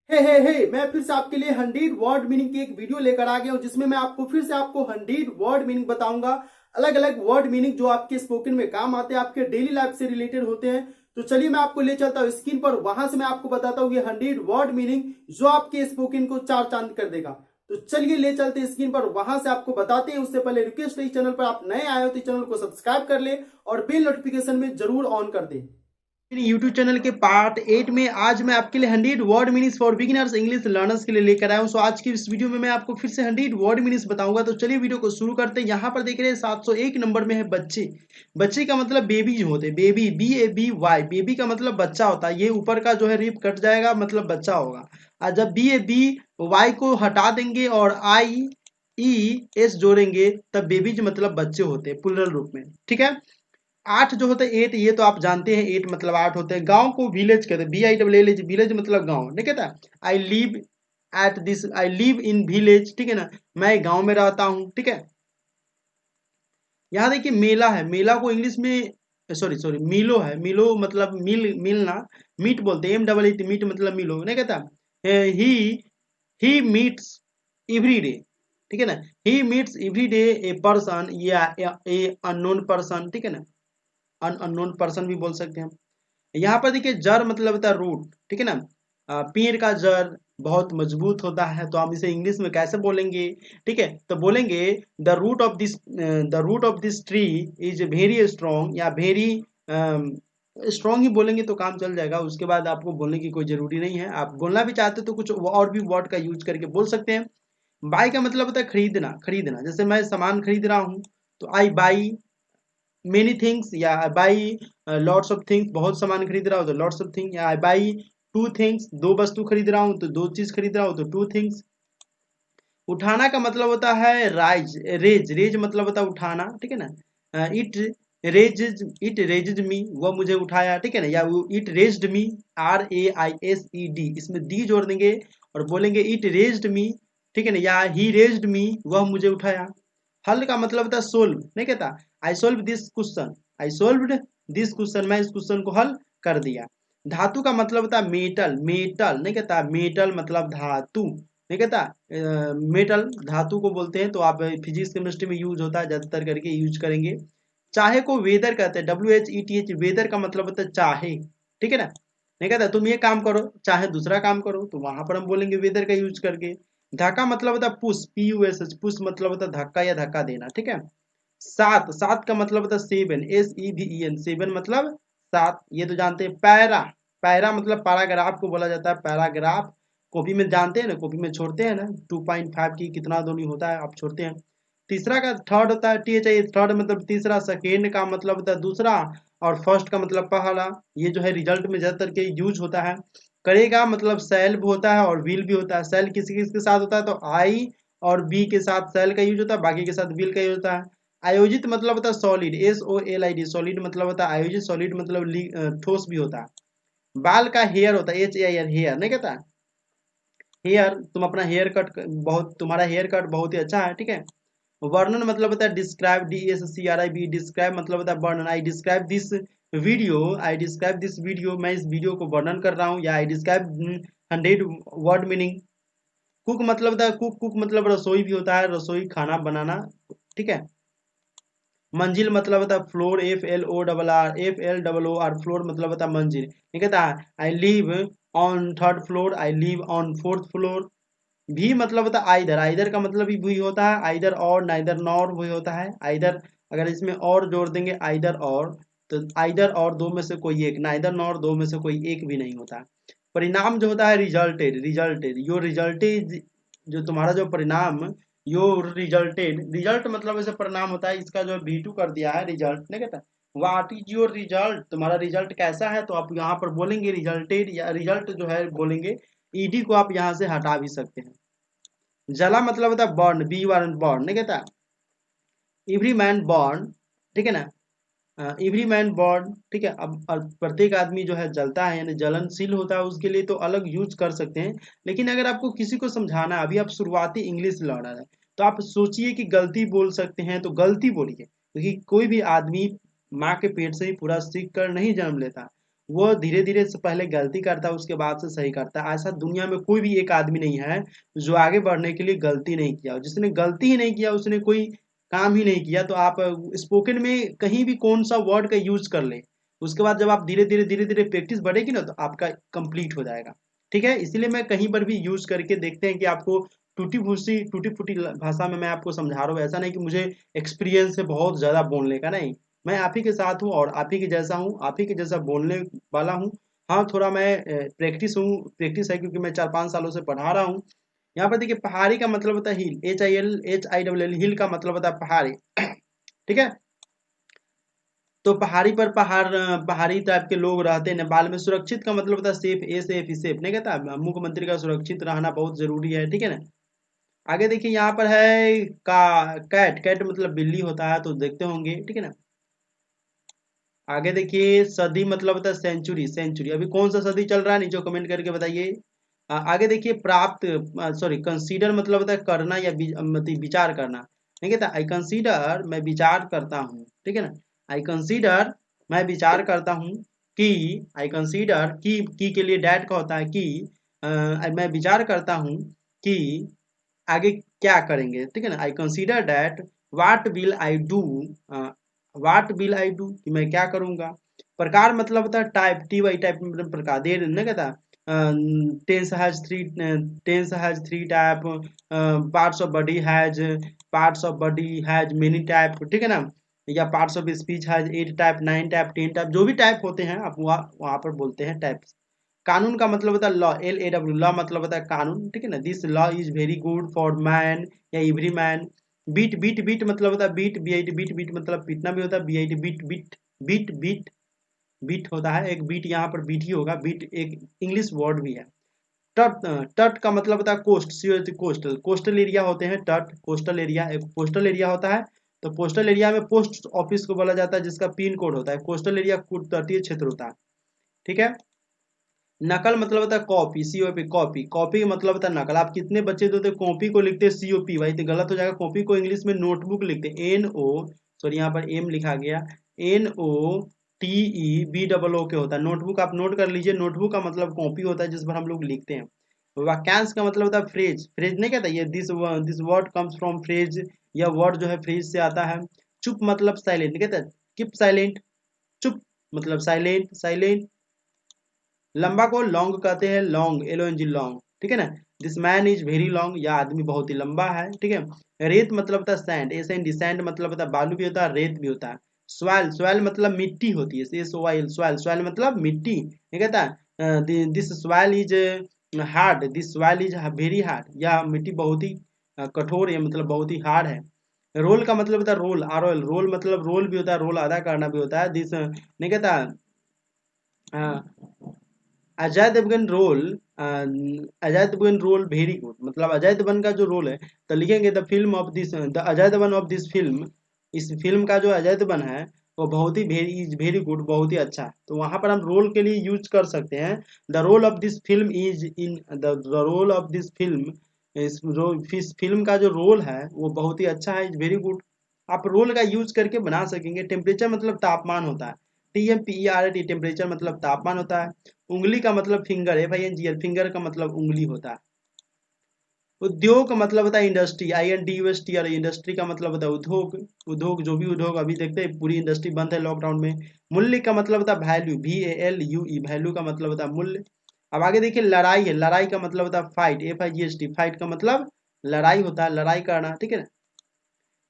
हे मैं फिर से आपके लिए 100 वर्ड मीनिंग की एक वीडियो लेकर आ गया हूं, जिसमें मैं आपको फिर से 100 वर्ड मीनिंग बताऊंगा। अलग अलग वर्ड मीनिंग जो आपके स्पोकन में काम आते हैं, आपके डेली लाइफ से रिलेटेड होते हैं। तो चलिए मैं आपको ले चलता हूं स्क्रीन पर, वहां से मैं आपको बताता हूं ये 100 वर्ड मीनिंग जो आपके स्पोकन को चार चांद कर देगा। तो चलिए ले चलते हैं स्क्रीन पर, वहां से आपको बताते हैं। उससे पहले रिक्वेस्ट है, इस चैनल पर आप नए आए हो तो चैनल को सब्सक्राइब कर ले और बेल नोटिफिकेशन में जरूर ऑन कर दे। यूट्यूब चैनल के पार्ट 8 में आज मैं आपके लिए 100 word meanings for beginners English learners के लिए लेकर आया हूं। सो आज की इस वीडियो में मैं आपको फिर से 100 वर्ड मीनिंग्स बताऊंगा। तो चलिए वीडियो को शुरू करते हैं। यहाँ पर देख रहे हैं 701 नंबर में है बच्चे। बच्चे का मतलब बेबी जो होते हैं, बेबी BABY, बेबी का मतलब बच्चा होता है। ये ऊपर का जो है रिप कट जाएगा, मतलब बच्चा होगा। और जब BABY को हटा देंगे और IES जोड़ेंगे तब बेबीज मतलब बच्चे होते हैं प्लुरल रूप में। ठीक है। 8 जो होता है 8, ये तो आप जानते हैं 8 मतलब 8 होते हैं। गांव को विलेज कहते हैं, VILLAGE, विलेज मतलब गांव, नहीं कहता। आई लिव इन विलेज, ठीक है ना, मैं गांव में रहता हूँ। ठीक है। यहाँ देखिए मेला है, मेला को इंग्लिश में सॉरी सॉरी मिलो है। मिलो मतलब मिलना। मीट बोलते हैं, MEET, मीट मतलब मिलो, नहीं कहता। ही ही मीट्स एवरी डे, ठीक है ना। He meets every day a person या ए अननोन पर्सन, ठीक है ना। अननोन पर्सन भी बोल सकते हैं। यहाँ पर देखिए जड़ मतलब होता है रूट, ठीक है ना। पेड़ का जड़ बहुत मजबूत होता है, तो हम इसे इंग्लिश में कैसे बोलेंगे। ठीक है, तो बोलेंगे the root of this tree is very strong, या वेरी स्ट्रॉन्ग ही बोलेंगे तो काम चल जाएगा। उसके बाद आपको बोलने की कोई जरूरी नहीं है। आप बोलना भी चाहते तो कुछ और भी वर्ड का यूज करके बोल सकते हैं। बाई का मतलब होता है खरीदना, खरीदना। जैसे मैं सामान खरीद रहा हूँ तो आई बाई मेनी थिंग्स, या आई बाई लॉट्स ऑफ थिंग्स, बहुत सामान खरीद रहा हूँ तो लॉट्स ऑफ थिंग्स। या आई बाई टू थिंग्स, दो वस्तु खरीद रहा हूँ तो दो चीज खरीद रहा हूँ तो टू थिंग्स। उठाना का मतलब होता है राइज, रेज, रेज मतलब होता है उठाना, ठीक है ना। इट रेजेज मी, वह मुझे उठाया, ठीक है ना। या इट रेज्ड मी, RAISED, इसमें दी जोड़ देंगे और बोलेंगे इट रेज्ड मी, ठीक है ना। या ही रेज्ड मी, वह मुझे उठाया। हल का मतलब होता है सोल्व, नहीं कहता I solve this question, I solved this question, मैं इस क्वेश्चन को हल कर दिया। धातु का मतलब होता है मेटल, मेटल नहीं कहता, मेटल मतलब धातु, नहीं कहता। मेटल धातु को बोलते हैं, तो आप फिजिक्स केमिस्ट्री में यूज होता है, ज्यादातर करके यूज करेंगे। चाहे को वेदर कहते हैं, WHETH, वेदर का मतलब होता है चाहे, ठीक है ना। नहीं कहता तुम ये काम करो चाहे दूसरा काम करो, तो वहां पर हम बोलेंगे वेदर का यूज करके। धक्का मतलब होता है पुश, PUSH, पुश मतलब होता है धक्का या धक्का देना, ठीक है। सात, सात का मतलब होता है सेवन, SEVEN, सेवन मतलब सात, ये तो जानते हैं। पैरा, पैरा मतलब पैराग्राफ को बोला जाता है, पैराग्राफ। कॉपी में जानते हैं ना, कॉपी में छोड़ते हैं ना 2.5 की कितना दूनी होता है, आप छोड़ते हैं। तीसरा का थर्ड होता है THI, थर्ड मतलब तीसरा। सेकेंड का मतलब होता है दूसरा, और फर्स्ट का मतलब पहला। ये जो है रिजल्ट में ज्यादातर के यूज होता है। करेगा मतलब सेल भी होता है और विल भी होता है। सेल किसी किसके साथ होता है, तो आई और बी के साथ सेल का यूज होता है, बाकी के साथ विल का यूज होता है। आयोजित मतलब होता है सॉलिड, SOLID, सॉलिड मतलब होता है आयोजित, सॉलिड मतलब ठोस भी होता है। बाल का हेयर होता है, HAIR, हेयर नहीं कहता। हेयर, तुम अपना हेयर कट बहुत, तुम्हारा हेयर कट बहुत ही अच्छा है, ठीक है। वर्णन मतलब होता है डिस्क्राइब, DSCRIB, डिस्क्राइब मतलब होता है वर्णन। आई डिस्क्राइब दिस वीडियो, मैं इस वीडियो को वर्णन कर रहा हूँ। या आई डिस्क्राइब 100 वर्ड मीनिंग। कुक मतलब होता है, कुक मतलब रसोई भी होता है, रसोई खाना बनाना, ठीक है। मंजिल मतलब होता है फ्लोर, FLOOR, फ्लोर मतलब होता है मंजिल, ये कहता है I live on third floor, I live on fourth floor. भी मतलब होता है आइदर, आइदर का मतलब भी होता है, आइदर और, नाइदर नॉर भी होता है। आइदर अगर इसमें और जोड़ देंगे आइदर और, तो आइदर और दो में से कोई एक, नाइदर नॉर दो में से कोई एक भी नहीं होता। परिणाम जो होता है रिजल्टेड, रिजल्टेड योर रिजल्टेड, जो तुम्हारा जो परिणाम, योर रिजल्टेड, रिजल्ट मतलब ऐसे परिणाम होता है। इसका जो V2 कर दिया है रिजल्ट, नहीं कहता व्हाट इज योर रिजल्ट, तुम्हारा रिजल्ट कैसा है, तो आप यहाँ पर बोलेंगे रिजल्टेड, या रिजल्ट जो है बोलेंगे। ED को आप यहाँ से हटा भी सकते हैं। जला मतलब होता है बर्न, BURN, बर्न नहीं कहता। एवरी मैन बर्न, ठीक है ना। एवरी मैन बर्न, ठीक है। अब प्रत्येक आदमी जो है जलता है, यानी जलनशील होता है, उसके लिए तो अलग यूज कर सकते हैं। लेकिन अगर आपको किसी को समझाना है, अभी आप शुरुआती इंग्लिश लर्नर है, तो आप सोचिए कि गलती बोल सकते हैं तो गलती बोलिए, क्योंकि कोई भी आदमी माँ के पेट से ही पूरा सीख कर नहीं जन्म लेता। वो धीरे धीरे से पहले गलती करता है, उसके बाद से सही करता है। ऐसा दुनिया में कोई भी एक आदमी नहीं है जो आगे बढ़ने के लिए गलती नहीं किया। जिसने गलती ही नहीं किया उसने कोई काम ही नहीं किया। तो आप स्पोकन में कहीं भी कौन सा वर्ड का यूज कर ले, उसके बाद जब आप धीरे धीरे प्रैक्टिस बढ़ेगी ना तो आपका कंप्लीट हो जाएगा। ठीक है, इसीलिए मैं कहीं पर भी यूज करके देखते हैं कि आपको टूटी फूटी भाषा में मैं आपको समझा रहा हूँ। ऐसा नहीं कि मुझे एक्सपीरियंस है बहुत ज्यादा बोलने का, नहीं। मैं आप ही के साथ हूँ और आप ही के जैसा हूँ, आप ही के जैसा बोलने वाला हूँ। हाँ, थोड़ा मैं प्रैक्टिस है क्योंकि मैं 4-5 सालों से पढ़ा रहा हूँ। यहाँ पर देखिए, पहाड़ी का मतलब होता है हिल, HIL हिल का मतलब होता है पहाड़ी। ठीक है, तो पहाड़ी पर पहाड़ी टाइप के लोग रहते हैं नेपाल में। सुरक्षित का मतलब होता है सेफ, सेफ नहीं कहता, मुख्यमंत्री का सुरक्षित रहना बहुत जरूरी है। ठीक है ना। आगे देखिए, यहाँ पर है का कैट, कैट मतलब बिल्ली होता है, तो देखते होंगे। ठीक है ना। आगे देखिए, सदी मतलब होता है सेंचुरी, सेंचुरी। अभी कौन सा सदी चल रहा है नीचे कमेंट करके बताइए। आगे देखिए, प्राप्त, सॉरी, कंसीडर मतलब होता है करना या मतलब विचार करना। नहीं कहता आई कंसीडर, मैं विचार करता हूँ। ठीक है ना। आई कंसीडर, मैं विचार करता हूँ कि, आई कंसीडर की के लिए डैट का होता है कि, मैं विचार करता हूँ कि आगे क्या करेंगे। ठीक है ना। I consider that what will I do, what will I do कि मैं क्या करूंगा। प्रकार मतलब होता है टाइप, TY टाइप मतलब प्रकार, देर नहीं कहता। Tense has three, type, parts of body has many type. ठीक है ना। या parts of speech has 8 type, 9 type, 10 type, जो भी टाइप होते हैं आप वहाँ पर बोलते हैं टाइप्स। कानून का मतलब होता है लॉ, LAW, लॉ मतलब होता है कानून। ठीक है ना। This law is very good for man या एवरी मैन। बीट मतलब होता है बीट, BIT, बीट मतलब पीटना भी होता है, BIT, beat beat beat beat beat होता है एक बीट, यहाँ पर बीट ही होगा। बीट एक इंग्लिश वर्ड भी है। तट, तट का मतलब होता है कोस्ट, कोस्टल, कोस्टल एरिया होते हैं तट, कोस्टल एरिया एक पोस्टल एरिया होता है। तो पोस्टल एरिया में पोस्ट ऑफिस को बोला जाता है जिसका पिन कोड होता है। कोस्टल एरिया तटीय क्षेत्र होता है। ठीक है। नकल मतलब होता है कॉपी, COP, कॉपी, कॉपी का मतलब होता है नकल। आप कितने बच्चे तो कॉपी को लिखते हैं COP, भाई तो गलत हो जाएगा। कॉपी को इंग्लिश में नोटबुक लिखते हैं, NO, सॉरी यहाँ पर एम लिखा गया, NOTEBOO के होता है। नोटबुक आप नोट कर लीजिए, नोटबुक का मतलब कॉपी होता है जिस पर हम लोग लिखते हैं। वाक्यांश का मतलब होता है फ्रेज, फ्रेज नहीं कहता ये, this word comes from phrase, यह वर्ड जो है फ्रेज से आता है। चुप मतलब साइलेंट, नहीं कहता कीप साइलेंट, चुप मतलब साइलेंट, साइलेंट। लंबा को लॉन्ग कहते हैं, लॉन्ग, LONG, लॉन्ग। ठीक है ना। This man is very long, यह आदमी बहुत ही लंबा है। ठीक है। रेत मतलब होता है सैंड, SND, सैंड मतलब होता है बालू भी होता है, रेत भी होता है। स्वैल, स्वैल मतलब मिट्टी होती है, SOIL, स्वैल, स्वैल मतलब मिट्टी। ये कहता है this soil is hard, this soil is very hard, यह मिट्टी बहुत ही कठोर है, मतलब बहुत ही हार्ड है। रोल का मतलब होता है रोल, ROL, रोल मतलब रोल भी होता है, रोल अदा करना भी होता है। दिस नहीं कहता Ajay Devgan role, Ajay Devgan role very good, मतलब अजय देवगन का जो रोल है, तो लिखेंगे the film of this, the Ajay Devgan of this film, इस फिल्म का जो अजय देवगन है वो बहुत ही वेरी गुड, बहुत ही अच्छा है। तो वहां पर हम रोल के लिए यूज कर सकते हैं the role of this film is in, the role of this film, इस फिल्म का जो रोल है वो बहुत ही अच्छा है, इज वेरी गुड। आप रोल का यूज करके बना सकेंगे। टेम्परेचर मतलब तापमान होता है, TMPERAT, टेम्परेचर मतलब तापमान होता है। उंगली का मतलब फिंगर, FINGR, फिंगर का मतलब उंगली होता है। उद्योग का मतलब होता है इंडस्ट्री, INDUST, और इंडस्ट्री का मतलब होता है उद्योग, उद्योग जो भी उद्योग अभी देखते हैं पूरी इंडस्ट्री बंद है लॉकडाउन में। मूल्य का मतलब होता है वैल्यू, VALUE, वैल्यू का मतलब होता है मूल्य। अब आगे देखिए, लड़ाई है, लड़ाई का मतलब होता है फाइट, FIGHT, फाइट का मतलब लड़ाई होता है, लड़ाई करना। ठीक है ना।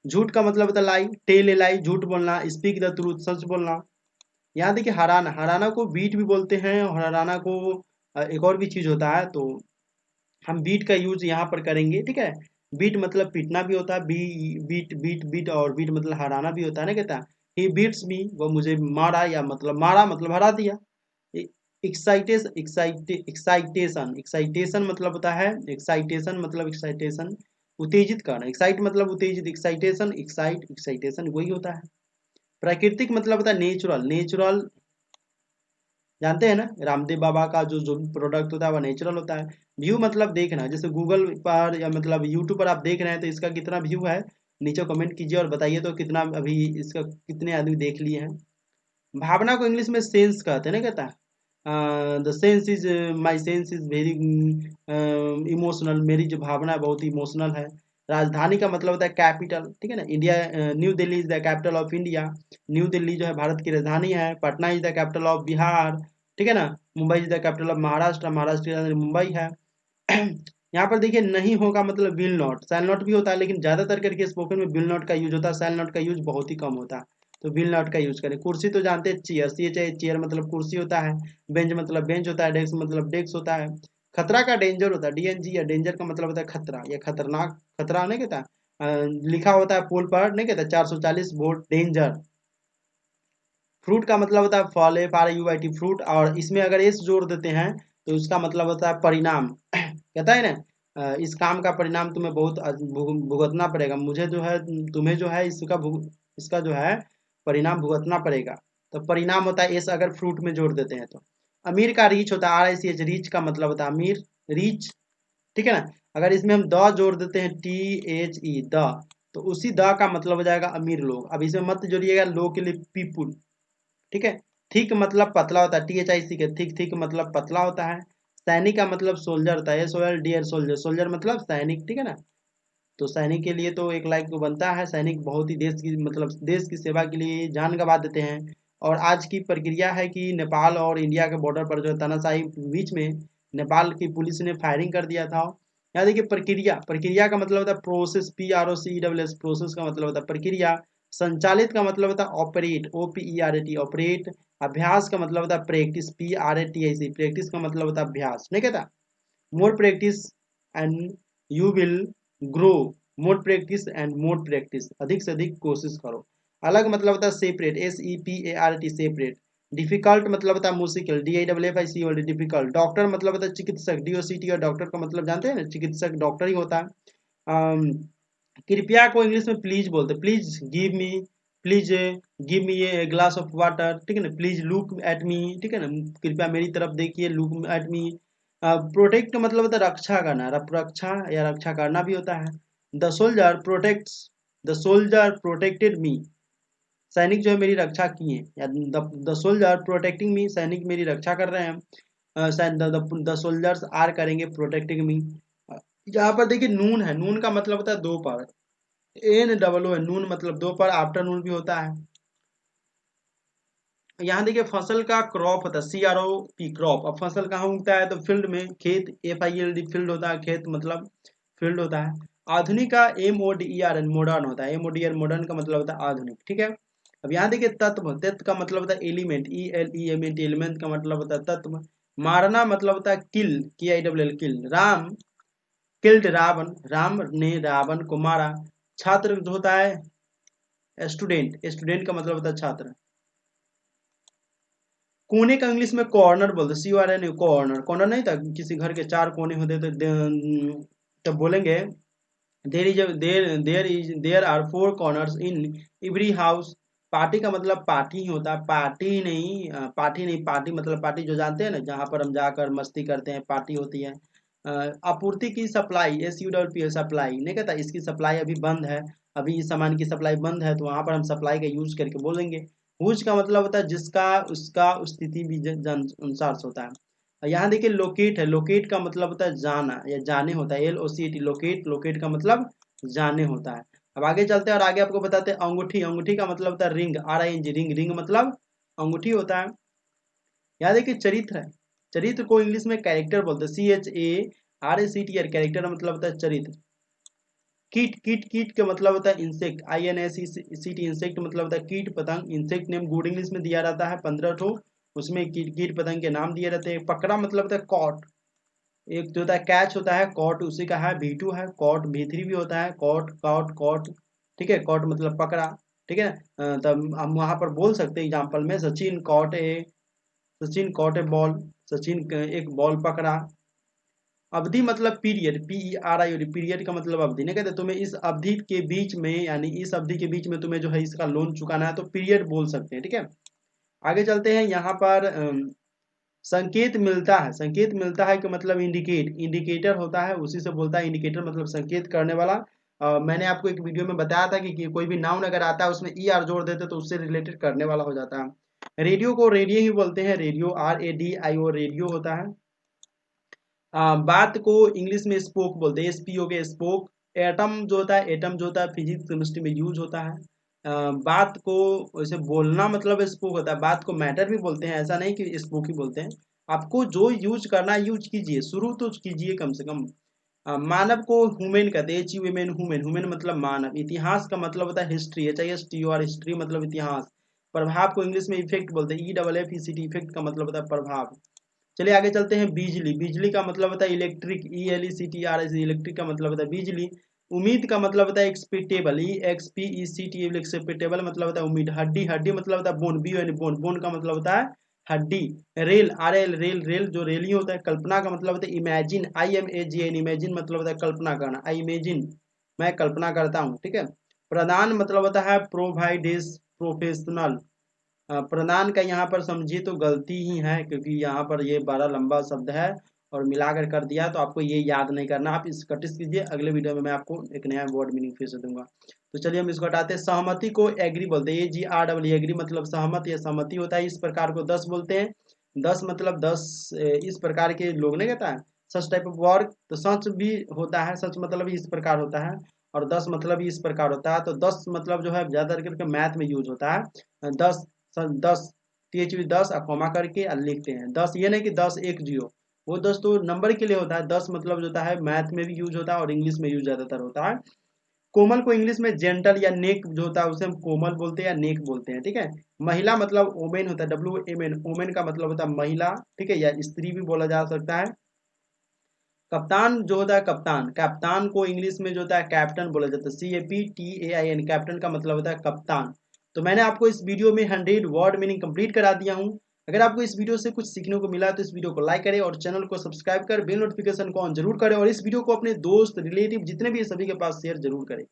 झूठ का मतलब होता है लाई, टेल ए लाई, झूठ बोलना, स्पीक द ट्रूथ, सच बोलना। यहाँ देखिए, हराना, हराना को बीट भी बोलते हैं, और हराना को एक और भी चीज होता है, तो हम बीट का यूज यहाँ पर करेंगे। ठीक है। बीट मतलब पीटना भी होता है, बीट बीट बीट, और बीट मतलब हराना भी होता है ना, कहता ही बीट्स मी, वो मुझे मारा, या मतलब मारा मतलब हरा दिया। एक्साइटेशन, एक्साइटेशन, एक्साइटेशन मतलब होता है, एक्साइटेशन मतलब एक्साइटेशन, उत्तेजित करना। एक्साइट मतलब उत्तेजित, एक्साइटेशन, एक्साइटेशन वही होता है। प्राकृतिक मतलब होता है नेचुरल, नेचुरल जानते हैं ना, रामदेव बाबा का जो जो प्रोडक्ट होता है वो नेचुरल होता है। व्यू मतलब देखना, जैसे गूगल पर या मतलब यूट्यूब पर आप देख रहे हैं तो इसका कितना व्यू है, नीचे कमेंट कीजिए और बताइए तो कितना, अभी इसका कितने आदमी देख लिए हैं। भावना को इंग्लिश में सेंस कहते हैं ना, कहता है the sense is my sense is very emotional, मेरी जो भावना है बहुत इमोशनल है। राजधानी का मतलब होता है कैपिटल, ठीक है ना। India, new Delhi is the capital of India, new Delhi जो है भारत की राजधानी है। Patna is the capital of Bihar, ठीक है ना। Mumbai is the capital of Maharashtra, Maharashtra की राजधानी मुंबई है। यहाँ पर देखिए नहीं होगा मतलब विल नॉट, सैल नॉट भी होता है, लेकिन ज्यादातर करके स्पोकन में विल नॉट का यूज होता है, सैल नॉट का यूज बहुत ही कम होता है, तो विल नॉट का यूज करें। कुर्सी तो जानते हैं, चेयर, चेयर मतलब कुर्सी होता है। बेंच मतलब बेंच होता है। डेस्क मतलब डेस्क होता है। खतरा का डेंजर होता है, डीएनजी, या डेंजर का मतलब होता है खतरा या खतरनाक, खतरा नहीं कहता। लिखा होता है पोल पर, नहीं कहता 440 वोल्ट डेंजर। फ्रूट का मतलब होता है फल, FRUIT फ्रूट, और इसमें अगर एस जोड़ देते हैं तो उसका मतलब होता है परिणाम। कहता है ना, इस काम का परिणाम तुम्हें बहुत भुगतना पड़ेगा, मुझे जो है, तुम्हें जो है इसका जो है परिणाम भुगतना पड़ेगा। तो परिणाम होता है एस अगर फ्रूट में जोड़ देते हैं तो। अमीर का रीच होता है RICH, रीच का मतलब होता है अमीर, रीच, ठीक है ना। अगर इसमें हम द जोड़ देते हैं THE द, तो उसी द का मतलब हो जाएगा अमीर लोग। अब इसमें मत जोड़िएगा लोग के लिए पीपुल, ठीक है। थिक मतलब पतला होता है, THIC के थिक, थिक मतलब पतला होता है। सैनिक का मतलब सोल्जर होता है, SOLDIER सोल्जर, सोल्जर मतलब सैनिक, ठीक है ना। तो सैनिक के लिए तो एक लाइक तो बनता है, सैनिक बहुत ही देश की मतलब देश की सेवा के लिए जान गंवा देते हैं। और आज की प्रक्रिया है कि नेपाल और इंडिया के बॉर्डर पर जो है तानाशाही बीच में नेपाल की पुलिस ने फायरिंग कर दिया था। यहाँ देखिए प्रक्रिया, प्रक्रिया का मतलब होता है प्रोसेस, PROCESS, प्रोसेस का मतलब होता है प्रक्रिया। संचालित का मतलब होता है ऑपरेट, OPERAT ऑपरेट। अभ्यास का मतलब होता है प्रैक्टिस, PRACTIC प्रैक्टिस का मतलब होता है अभ्यास, नहीं कहता। More practice and you will grow, more practice and more practice, अधिक से अधिक कोशिश करो। अलग मतलब होता है सेपरेट, SEPART सेपरेट। डिफिकल्ट मतलब होता है मुश्किल, DIFFICULT डिफिकल्ट। डॉक्टर मतलब होता है चिकित्सक, DOCT, और डॉक्टर का मतलब जानते हैं ना, चिकित्सक डॉक्टर ही होता है। कृपया को इंग्लिश में प्लीज बोलते हैं, please give me, please give me a glass of water, ठीक है ना। प्लीज लुक एट मी, ठीक है ना, कृपया मेरी तरफ देखिए, लुक एट मी। प्रोटेक्ट मतलब होता है रक्षा करना, रक्षा या रक्षा करना भी होता है। The soldier protects, the soldier protected me, सैनिक जो है मेरी रक्षा किए, या द सोल्जर प्रोटेक्टिंग मी, सैनिक मेरी रक्षा कर रहे हैं। द सोल्जर्स आर करेंगे प्रोटेक्टिंग मी। यहाँ पर देखिए नून है, नून का मतलब होता है दोपहर, NOO है, नून मतलब दोपहर, आफ्टरनून भी होता है। यहाँ देखिए फसल का क्रॉप होता है, CROP क्रॉप। अब फसल कहाँ उगता है, तो फील्ड में, खेत, FIELD फील्ड होता है, खेत मतलब फील्ड होता है। आधुनिक का MODERN मॉडर्न होता है, MODERN मॉडर्न का मतलब होता है आधुनिक, ठीक है। अब यहाँ देखिए तत्व, तत्व का मतलब होता है एलिमेंट, ELEMENT एलिमेंट का मतलब होता है तत्व। मारना मतलब होता है किल, KILL किल। राम किल्ड रावण, राम ने रावण को मारा। छात्र जो होता है स्टूडेंट, स्टूडेंट का मतलब होता है छात्र। कोने का इंग्लिश में कॉर्नर बोलते, CORNER, कॉर्नर, कॉर्नर नहीं था, किसी घर के 4 कोने होते तो तब बोलेंगे there are 4 corners in every house. Party का मतलब पार्टी ही होता है, पार्टी नहीं, पार्टी नहीं, पार्टी मतलब पार्टी जो जानते हैं ना, जहाँ पर हम जाकर मस्ती करते हैं, पार्टी होती है। आपूर्ति की सप्लाई, SUPPLY सप्लाई, नहीं कहता इसकी सप्लाई अभी बंद है, अभी इस सामान की सप्लाई बंद है, तो वहां पर हम सप्लाई का यूज करके बोलेंगे। हुज का मतलब होता है जिसका, उसका, स्थिति भी अनुसार से होता है। यहाँ देखिए लोकेट है, लोकेट का मतलब होता है जाना या जाने होता है, LOCAT लोकेट, लोकेट का मतलब जाने होता है। अब आगे चलते हैं और आगे आपको बताते हैं अंगूठी, अंगूठी का मतलब होता है रिंग, RING रिंग, रिंग मतलब अंगूठी होता है। यहाँ देखिए चरित्र है, चरित्र को इंग्लिश में कैरेक्टर बोलते हैं, CHARACTER, कैरेक्टर मतलब होता है चरित्र। कीट, कीट, कीट का मतलब होता है इंसेक्ट, INSECT इंसेक्ट मतलब होता है कीट पतंग। इंसेक्ट नेम गुड इंग्लिश में दिया रहता है 15 ठो, उसमें कीट, कीट पतंग के नाम दिए रहते हैं। पकड़ा मतलब होता है कॉट, एक जो होता है कैच होता है, कॉट उसी का है, V2 है, कॉट V3 भी होता है, कॉट, कॉट, कॉट, ठीक है। कॉट मतलब पकड़ा, ठीक है। तब हम वहां पर बोल सकते हैं एग्जाम्पल में, Sachin caught a ball, Sachin एक बॉल पकड़ा। अवधि मतलब पीरियड, PERIOD, पीरियड का मतलब अवधि, नहीं कहते तुम्हें इस अवधि के बीच में, यानी इस अवधि के बीच में तुम्हें जो है इसका लोन चुकाना है, तो पीरियड बोल सकते हैं, ठीक है। आगे चलते हैं, यहाँ पर संकेत मिलता है, संकेत मिलता है कि मतलब इंडिकेट, इंडिकेटर होता है, उसी से बोलता है इंडिकेटर मतलब संकेत करने वाला। मैंने आपको एक वीडियो में बताया था कि कोई भी नाउन अगर आता है उसमें ER जोड़ देते तो उससे रिलेटेड करने वाला हो जाता है। रेडियो को रेडियो ही बोलते हैं, रेडियो RADIO रेडियो होता है। बात को इंग्लिश में स्पोक बोलते हैं, SPO के स्पोक। एटम जो होता है, एटम जो होता है फिजिक्स केमिस्ट्री में यूज होता है। बात को वैसे बोलना मतलब स्पोक होता है, बात को मैटर भी बोलते हैं, ऐसा नहीं कि स्पोक ही बोलते हैं। आपको जो यूज करना है यूज कीजिए, शुरू तो कीजिए कम से कम। मानव को ह्यूमन कहते हैं, HUMN ह्यूमन, ह्यूमन मतलब मानव। इतिहास का मतलब होता है हिस्ट्री, HIST, और हिस्ट्री मतलब इतिहास। प्रभाव को इंग्लिश में इफेक्ट बोलते हैं, EFFECT, इफेक्ट का मतलब होता है प्रभाव। चलिए आगे चलते हैं। बिजली, बिजली का मतलब होता है इलेक्ट्रिक, ELECTRIC, इलेक्ट्रिक का मतलब होता है बिजली। उम्मीद का मतलब होता है एक्सपेक्टेबल, EXPECT, एक्सपेक्टेबल मतलब होता है उम्मीद। हड्डी, हड्डी मतलब होता है बोन, BON, बोन, बोन का मतलब होता है हड्डी। रेल, RL, रेल, रेल जो रेली होता है। कल्पना का मतलब होता है इमेजिन, IMAGIN, इमेजिन मतलब होता है कल्पना करना, आई इमेजिन, मैं कल्पना करता हूँ, ठीक है। प्रदान मतलब होता है प्रोवाइडेस, प्रोफेशनल। प्रदान का यहाँ पर समझिए तो गलती ही है, क्योंकि यहाँ पर ये बड़ा लंबा शब्द है और मिलाकर कर दिया, तो आपको ये याद नहीं करना, आप इस प्रैक्टिस कीजिए। अगले वीडियो में मैं आपको एक नया वर्ड मीनिंग फिर से दूंगा। तो चलिए हम इसको हटाते हैं। सहमति को एग्री बोलते हैं, AGREE, एग्री मतलब सहमत या सहमति होता है। इस प्रकार को 10 बोलते हैं। 10 मतलब 10 इस प्रकार के लोग नहीं कहता है, सच टाइप ऑफ वर्क। तो सच भी होता है, सच मतलब भी इस प्रकार होता है, और 10 मतलब भी इस प्रकार होता है। तो 10 मतलब जो है ज्यादा करके मैथ में यूज होता है। 10, 10, THV 10 कॉमा करके लिखते हैं 10, ये नहीं कि 10 एक जीरो, वो 10 तो नंबर के लिए होता है। 10 मतलब जो होता है मैथ में भी यूज होता है और इंग्लिश में यूज ज्यादातर होता है। कोमल को इंग्लिश में जेंटल या नेक जो होता है उसे हम कोमल बोलते हैं या नेक बोलते हैं, ठीक है। महिला मतलब ओमेन होता है, WOMN, ओमेन का मतलब होता है महिला, ठीक है, या स्त्री भी बोला जा सकता है। कप्तान जो होता है कप्तान, कप्तान को इंग्लिश में जो होता है कैप्टन बोला जाता है, CAPTAIN, कैप्टन का मतलब होता है कप्तान। तो मैंने आपको इस वीडियो में 100 वर्ड मीनिंग कंप्लीट करा दिया हूँ। अगर आपको इस वीडियो से कुछ सीखने को मिला तो इस वीडियो को लाइक करें और चैनल को सब्सक्राइब कर बेल नोटिफिकेशन को ऑन जरूर करें, और इस वीडियो को अपने दोस्त, रिलेटिव जितने भी सभी के पास शेयर जरूर करें।